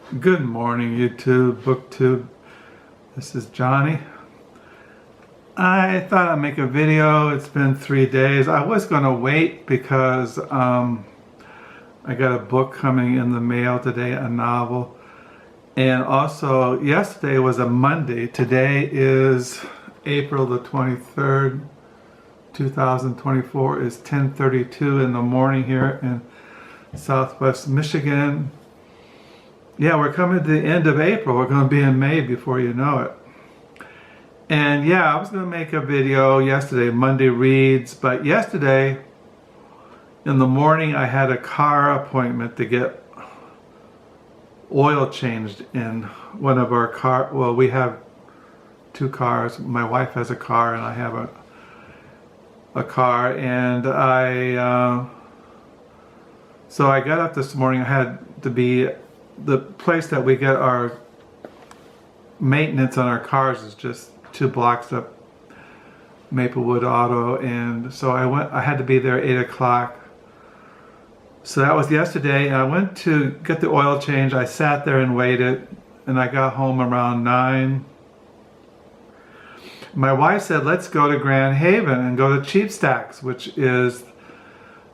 Good morning, YouTube, BookTube. This is Johnny. I thought I'd make a video. It's been 3 days. I was going to wait because I got a book coming in the mail today, a novel. And also, yesterday was a Monday. Today is April the 23rd, 2024. It's 10:32 in the morning here in Southwest Michigan. Yeah, we're coming to the end of April. We're going to be in May before you know it. And yeah, I was going to make a video yesterday, Monday Reads, but yesterday in the morning I had a car appointment to get oil changed in one of our car. Well, we have two cars. My wife has a car and I have a car, and so I got up this morning. I had to be the place that we get our maintenance on our cars is just 2 blocks up Maplewood Auto, and so I had to be there 8 o'clock. So that was yesterday, and I went to get the oil change. I sat there and waited, and I got home around 9. My wife said, let's go to Grand Haven and go to Cheap Stacks, which is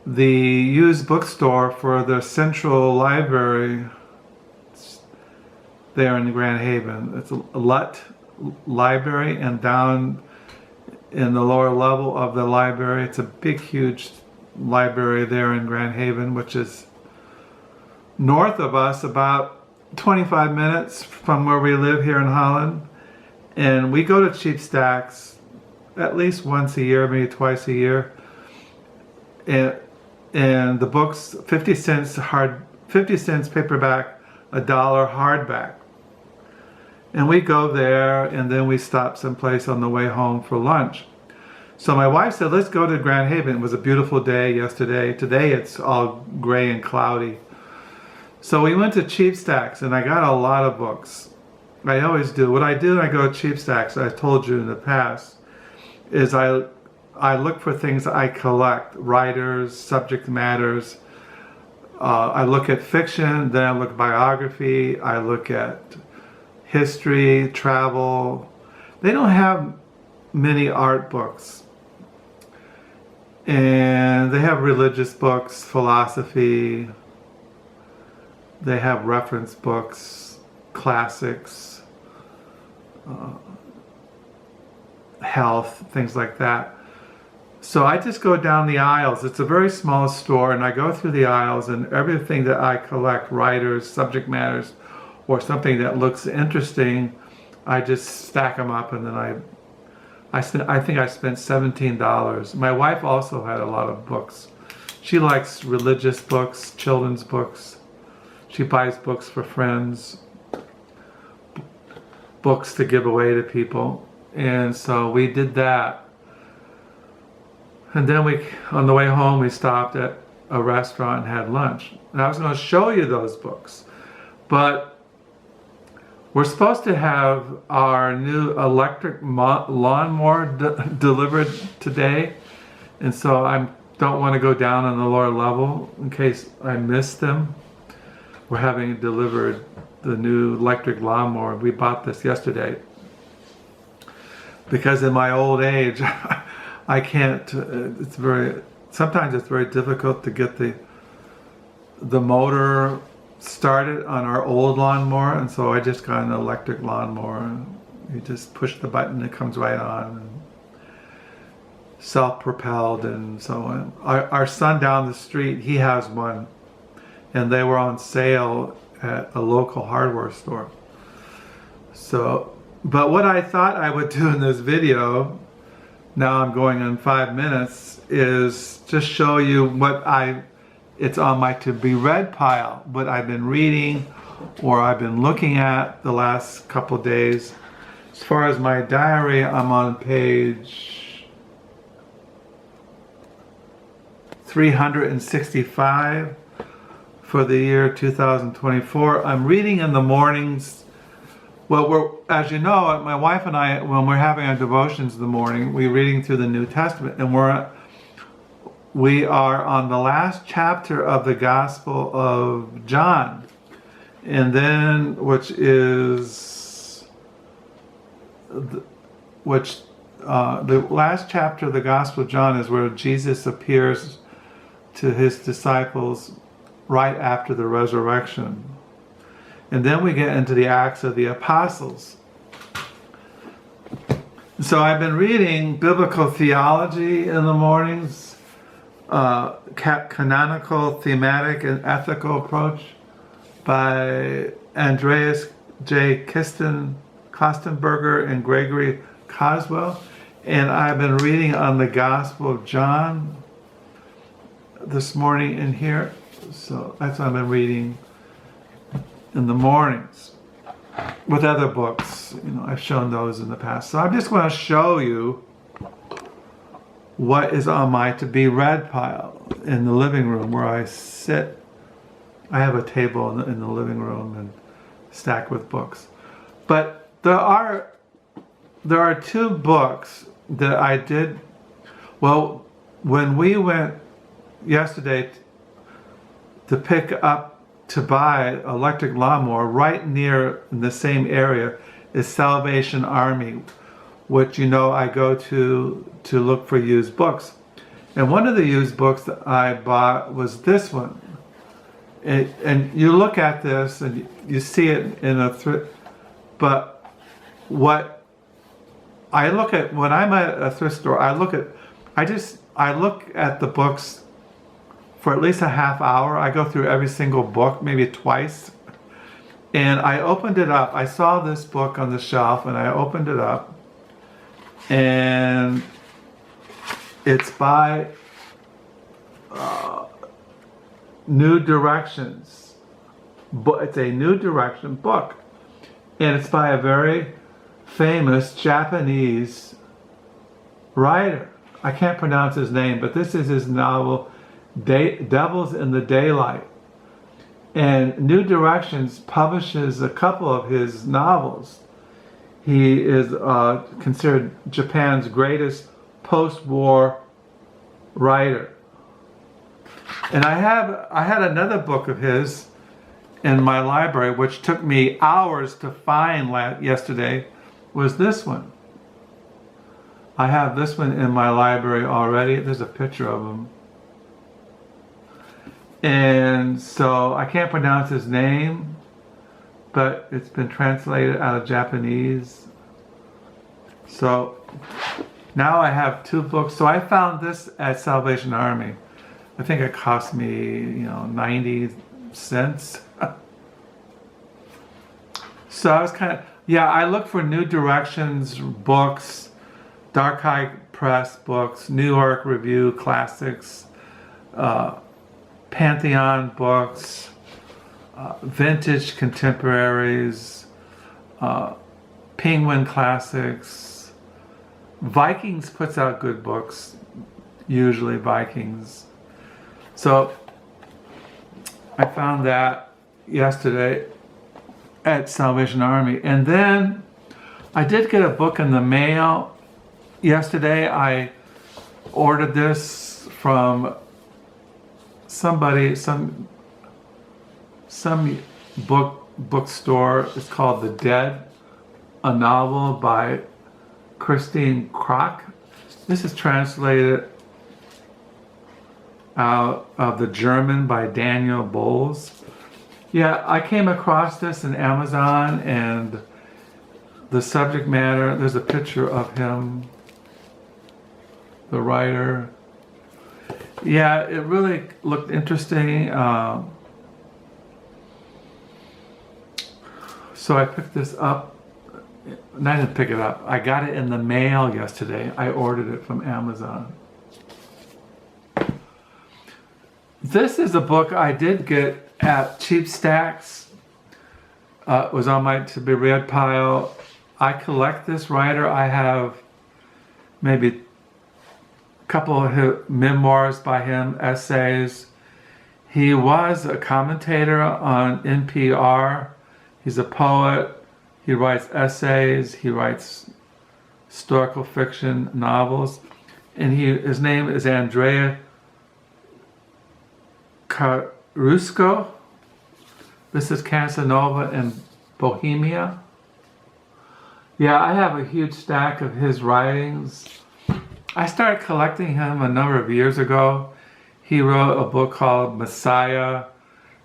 the used bookstore for the Central Library there in Grand Haven. It's a Lutt library, and down in the lower level of the library, it's a big, huge library there in Grand Haven, which is north of us, about 25 minutes from where we live here in Holland. And we go to Cheap Stacks at least once a year, maybe twice a year. And the books, 50 cents paperback, $1 hardback. And we go there, and then we stop someplace on the way home for lunch. So my wife said, let's go to Grand Haven. It was a beautiful day yesterday. Today it's all gray and cloudy. So we went to Cheap Stacks, and I got a lot of books. I always do. What I do when I go to Cheap Stacks, I told you in the past, is I look for things I collect, writers, subject matters. I look at fiction, then I look at biography, I look at history, travel. They don't have many art books. And they have religious books, philosophy. They have reference books, classics, health, things like that. So I just go down the aisles. It's a very small store, and I go through the aisles, and everything that I collect, writers, subject matters, or something that looks interesting, I just stack them up, and then I think I spent $17. My wife also had a lot of books. She likes religious books, children's books. She buys books for friends, books to give away to people. And so we did that. And then on the way home, we stopped at a restaurant and had lunch. And I was going to show you those books, but we're supposed to have our new electric lawnmower delivered today, and so I don't want to go down on the lower level in case I miss them. We're having delivered the new electric lawnmower. We bought this yesterday because in my old age, I can't. Sometimes it's very difficult to get the motor started on our old lawnmower, and so I just got an electric lawnmower. You just push the button, it comes right on, and self-propelled and so on. Our son down the street, he has one, and they were on sale at a local hardware store. So, but what I thought I would do in this video, now I'm going in 5 minutes, is just show you it's on my to-be-read pile, what I've been reading or I've been looking at the last couple days. As far as my diary, I'm on page 365 for the year 2024. I'm reading in the mornings. Well, as you know, my wife and I, when we're having our devotions in the morning, we're reading through the New Testament, and we are on the last chapter of the Gospel of John. and then which the last chapter of the Gospel of John is where Jesus appears to his disciples right after the resurrection. And then we get into the Acts of the Apostles. So I've been reading biblical theology in the mornings, canonical, thematic, and ethical approach by Andreas Kostenberger and Gregory Goswell. And I've been reading on the Gospel of John this morning in here. So that's what I've been reading in the mornings with other books. You know, I've shown those in the past. So I'm just going to show you what is on my to be read pile in the living room where I sit. I have a table in the living room and stacked with books. But there are two books that I did. Well, when we went yesterday to pick up to buy electric lawnmower, right near in the same area is Salvation Army, which you know I go to look for used books. And one of the used books that I bought was this one. And you look at this and you see it in a thrift, but what I look at when I'm at a thrift store, I look at the books for at least a half hour. I go through every single book, maybe twice. And I opened it up. I saw this book on the shelf and I opened it up. And it's by New Directions. It's a New Direction book. And it's by a very famous Japanese writer. I can't pronounce his name, but this is his novel, Devils in the Daylight. And New Directions publishes a couple of his novels. He is considered Japan's greatest post-war writer. And I had another book of his in my library, which took me hours to find yesterday, was this one. I have this one in my library already. There's a picture of him. And so I can't pronounce his name, but it's been translated out of Japanese. So now I have two books. So I found this at Salvation Army. I think it cost me, 90 cents. So I was I looked for New Directions books, Dark Eye Press books, New York Review Classics, Pantheon books, Vintage Contemporaries, Penguin Classics. Vikings puts out good books, usually Vikings. So I found that yesterday at Salvation Army. And then I did get a book in the mail yesterday. I ordered this from somebody, some bookstore. It's called The Dead, a novel by Christine Kracht. This is translated out of the German by Daniel Bowles. Yeah, I came across this in Amazon, and the subject matter, there's a picture of him, the writer. Yeah, it really looked interesting. So I picked this up. And I didn't pick it up. I got it in the mail yesterday. I ordered it from Amazon. This is a book I did get at Cheap Stacks. It was on my to be read pile. I collect this writer. I have maybe a couple of his memoirs by him, essays. He was a commentator on NPR. He's a poet. He writes essays. He writes historical fiction novels. And his name is Andrei Codrescu. This is Casanova in Bohemia. Yeah, I have a huge stack of his writings. I started collecting him a number of years ago. He wrote a book called Messiah.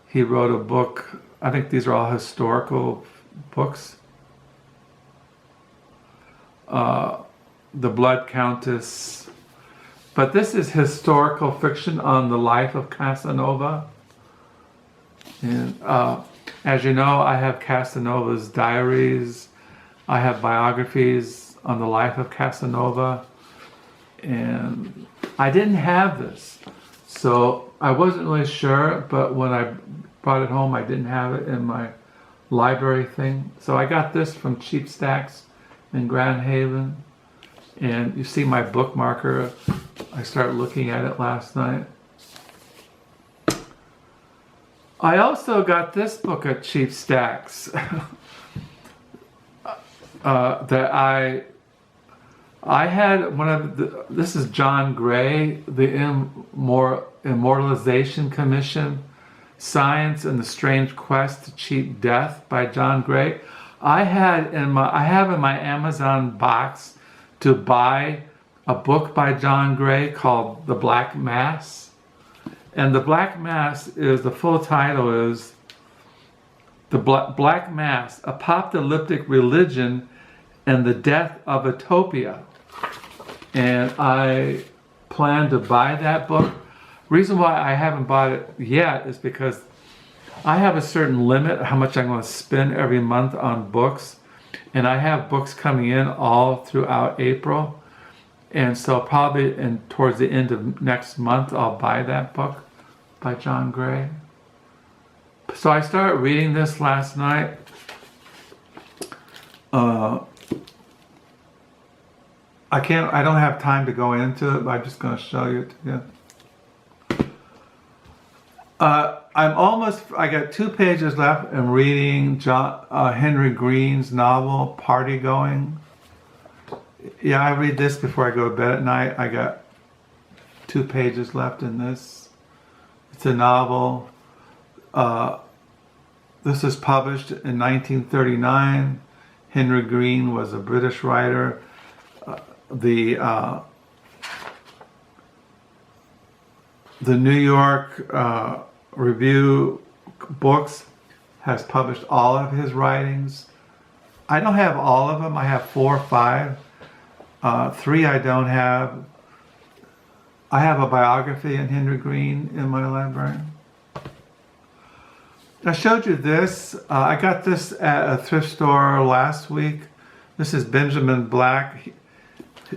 He wrote a book, I think these are all historical books. The Blood Countess. But this is historical fiction on the life of Casanova. And as you know, I have Casanova's diaries. I have biographies on the life of Casanova. And I didn't have this. So I wasn't really sure, but when I brought it home, I didn't have it in my library thing. So I got this from Cheap Stacks in Grand Haven. And you see my bookmarker. I started looking at it last night. I also got this book at Cheap Stacks that I had one of the, this is John Gray, the Immortalization Commission, Science and the Strange Quest to Cheat Death by John Gray. I have in my Amazon box to buy a book by John Gray called The Black Mass. And The Black Mass is, the full title is The Black Mass, Apocalyptic Religion and the Death of Utopia. And I plan to buy that book. Reason why I haven't bought it yet is because I have a certain limit how much I'm going to spend every month on books. And I have books coming in all throughout April. And so probably towards the end of next month, I'll buy that book by John Gray. So I started reading this last night. I don't have time to go into it, but I'm just going to show you it again. I got 2 pages left. I'm reading Henry Green's novel, Party Going. Yeah, I read this before I go to bed at night. I got 2 pages left in this. It's a novel. This was published in 1939. Henry Green was a British writer. The New York Review Books has published all of his writings. I don't have all of them. I have 4 or 5. 3 I don't have. I have a biography in Henry Green in my library. I showed you this. I got this at a thrift store last week. This is Benjamin Black.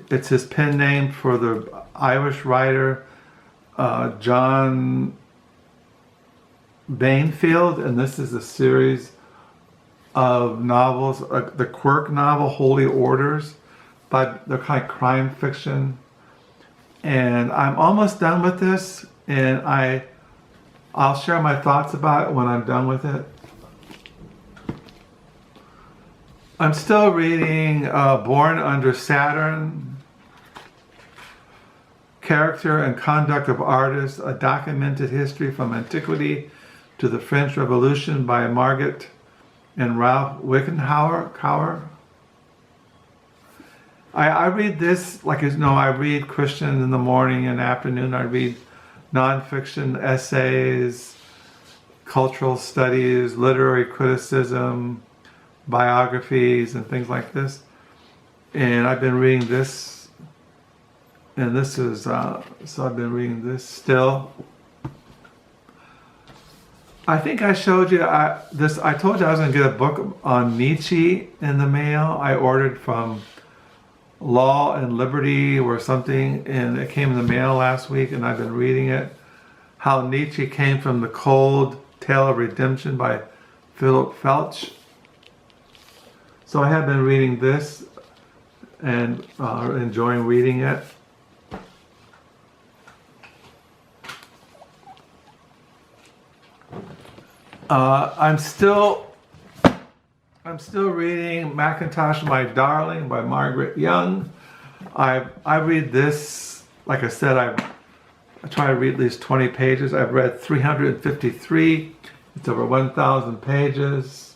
It's his pen name for the Irish writer John Banville, and this is a series of novels, the Quirke novel Holy Orders, but they're kind of crime fiction. And I'm almost done with this, and I'll share my thoughts about it when I'm done with it. I'm still reading Born Under Saturn, Character and Conduct of Artists, A Documented History from Antiquity to the French Revolution by Margot and Ralph Wittknower. I read this, like, you know, I read Christian in the morning and afternoon. I read nonfiction essays, cultural studies, literary criticism, biographies, and things like this. And I've been reading this, and this is, so I've been reading this still. I think I showed you, I told you I was going to get a book on Nietzsche in the mail. I ordered from Law and Liberty or something, and it came in the mail last week, and I've been reading it. How Nietzsche Came from the Cold, Tale of Redemption by Philipp Felsch. So I have been reading this and enjoying reading it. I'm still reading MacIntosh, My Darling by Margaret Young. I read this, like I said, I try to read at least 20 pages. I've read 353 It's over 1,000 pages.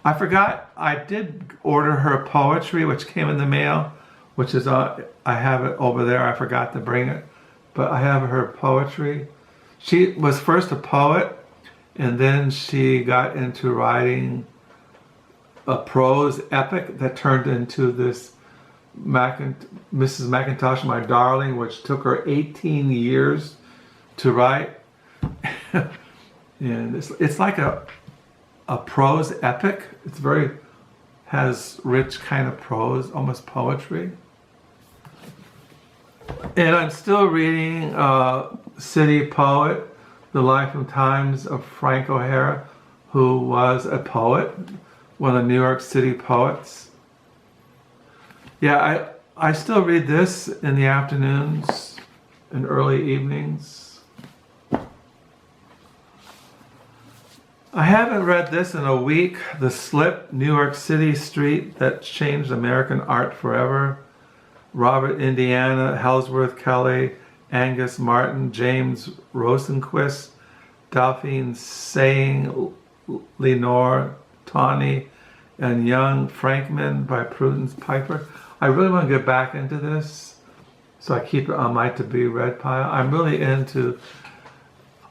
I forgot, I did order her poetry, which came in the mail, which is, I have it over there. I forgot to bring it, but I have her poetry. She was first a poet, and then she got into writing a prose epic that turned into this Mrs. MacIntosh, My Darling, which took her 18 years to write. And it's like a prose epic. It's has rich kind of prose, almost poetry. And I'm still reading City Poet, The Life and Times of Frank O'Hara, who was a poet, one of the New York City poets. Yeah, I still read this in the afternoons and early evenings. I haven't read this in a week. The Slip, New York City Street That Changed American Art Forever. Robert Indiana, Ellsworth Kelly, Angus Martin, James Rosenquist, Delphine Saying, Lenore Tawney, and Young Frankman by Prudence Piper. I really want to get back into this, so I keep it on my to-be read pile. I'm really into...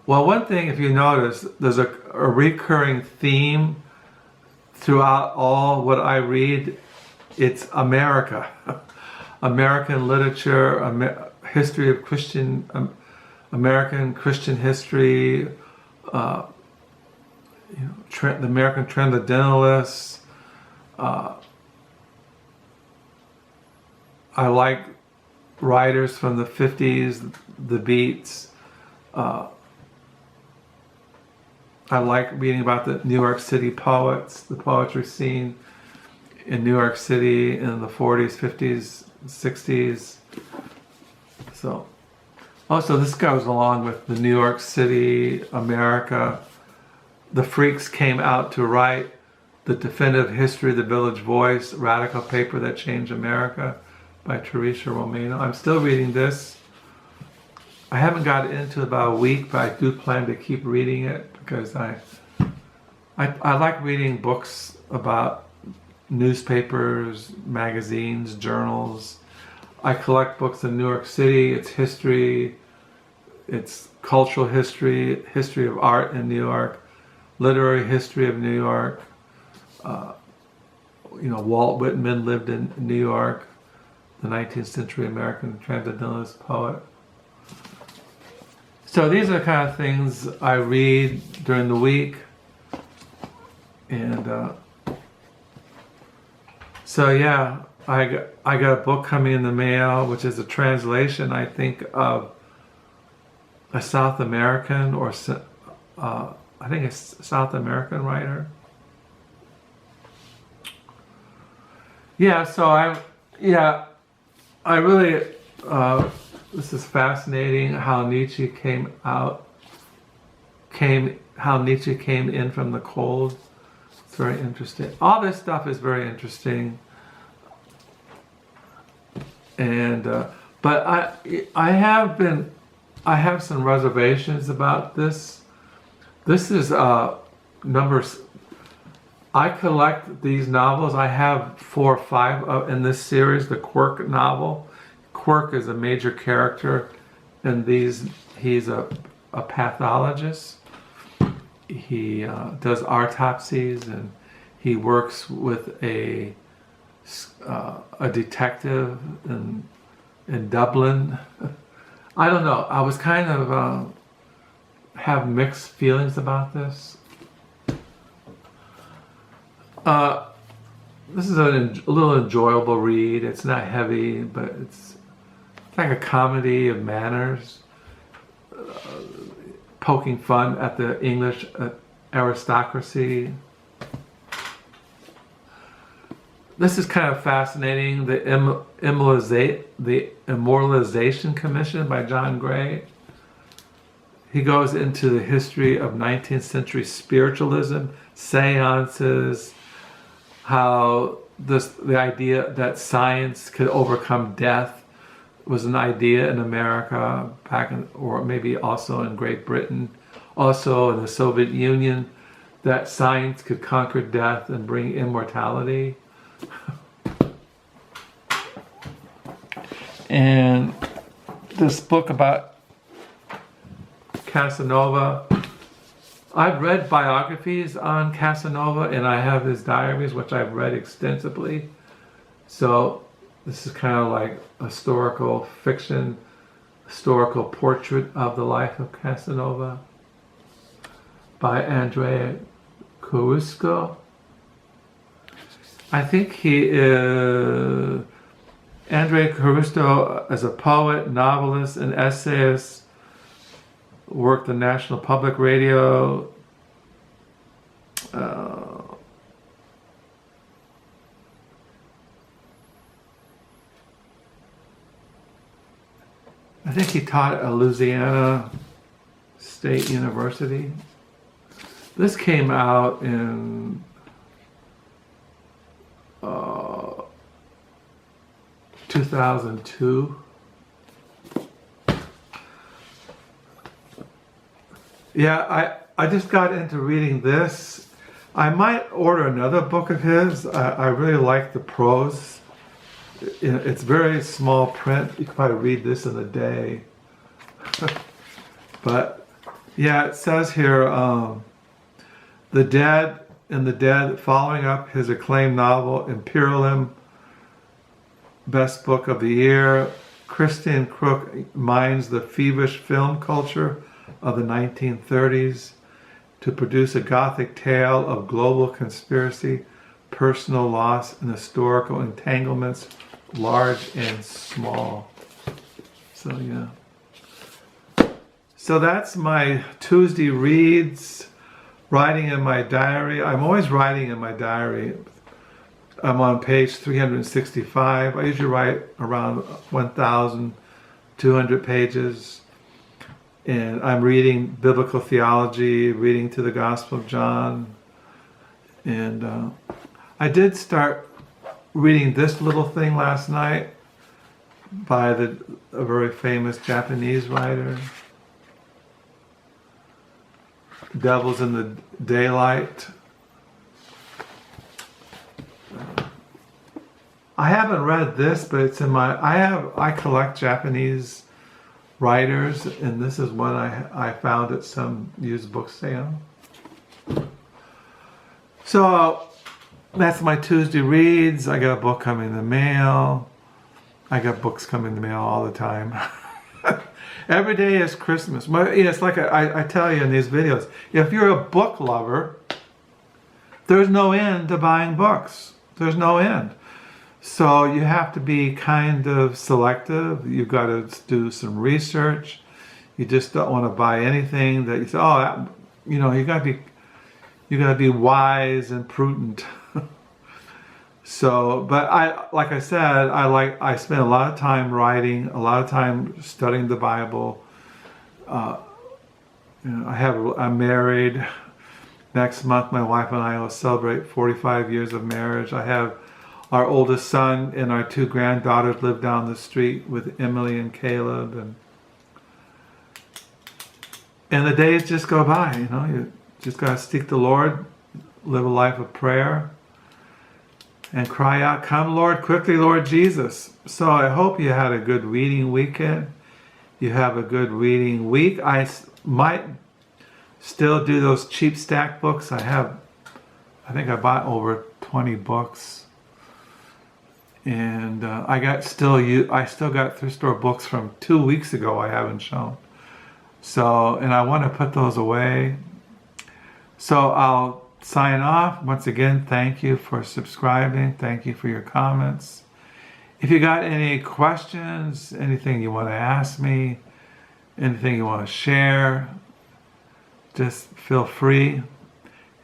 Well, one thing, if you notice, there's a recurring theme throughout all what I read. It's America. American literature, history of American Christian history, the American Transcendentalists. I like writers from the 50s, the Beats. I like reading about the New York City poets, the poetry scene in New York City in the 40s, 50s, 60s. So, also this goes along with the New York City, America. The Freaks came out to write The Definitive History of the Village Voice, Radical Paper That Changed America by Teresa Romano. I'm still reading this. I haven't got into it about a week, but I do plan to keep reading it because I like reading books about newspapers, magazines, journals. I collect books in New York City, its history, its cultural history, history of art in New York, literary history of New York. Walt Whitman lived in New York, the 19th century American transcendentalist poet. So these are the kind of things I read during the week. And so yeah, I got a book coming in the mail, which is a translation, I think, of a South American or I think it's a South American writer. Yeah, so I really, this is fascinating how Nietzsche came in from the cold. It's very interesting. All this stuff is very interesting. And but I have some reservations about this. This is numbers. I collect these novels. I have 4 or 5 in this series, the Quirke novel. Quirke is a major character in these. He's a pathologist. He does autopsies, and he works with a detective in Dublin. I don't know. I was kind of have mixed feelings about this. This is a little enjoyable read. It's not heavy, but it's like a comedy of manners, poking fun at the English aristocracy. This is kind of fascinating. The Immortalization Commission by John Gray. He goes into the history of 19th century spiritualism, seances, how the idea that science could overcome death was an idea in America back in, or maybe also in Great Britain, also in the Soviet Union. that science could conquer death and bring immortality. And this book about Casanova, I've read biographies on Casanova, and I have his diaries, which I've read extensively. So this is kind of like historical fiction, historical portrait of the life of Casanova by Andrei Codrescu. I think he is Andrei Codrescu, as a poet, novelist, and essayist, worked on National Public Radio. I think he taught at Louisiana State University. This came out in 2002. Yeah, I just got into reading this. I might order another book of his. I really like the prose. It's very small print. You can probably read this in a day. But yeah, it says here, The Dead and the Dead, following up his acclaimed novel Imperium, best book of the year. Christian Crook mines the feverish film culture of the 1930s to produce a Gothic tale of global conspiracy, personal loss, and historical entanglements, large and small. So yeah. So that's my Tuesday reads. Writing in my diary. I'm always writing in my diary. I'm on page 365. I usually write around 1,200 pages. And I'm reading biblical theology, reading to the Gospel of John. And I did start reading this little thing last night by a very famous Japanese writer. Devils in the Daylight. I haven't read this, but it's in my, I collect Japanese writers, and this is one I found at some used book sale. So that's my Tuesday reads. I got a book coming in the mail. I got books coming in the mail all the time. Every day is Christmas. It's like I tell you in these videos, if you're a book lover, there's no end to buying books. There's no end. So you have to be kind of selective. You've got to do some research. You just don't want to buy anything that you say, oh, you know, you got to be wise and prudent. So, but like I said, I spend a lot of time writing, a lot of time studying the Bible. I'm married. Next month, my wife and I will celebrate 45 years of marriage. I have our oldest son and our two granddaughters live down the street with Emily and Caleb, and the days just go by. You know, you just gotta seek the Lord, live a life of prayer, and cry out, "Come, Lord, quickly, Lord Jesus." So I hope you had a good reading weekend. You have a good reading week. I might still do those cheap stack books. I think I bought over 20 books. And I still got thrift store books from 2 weeks ago I haven't shown. So, and I want to put those away. So I'll sign off. Once again, thank you for subscribing. Thank you for your comments. If you got any questions, anything you want to ask me, anything you want to share, just feel free,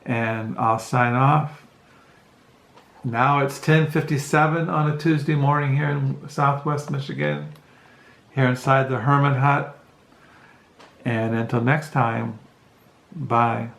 and I'll sign off. Now it's 10:57 on a Tuesday morning here in Southwest Michigan, here inside the Hermit Hut. And until next time, bye.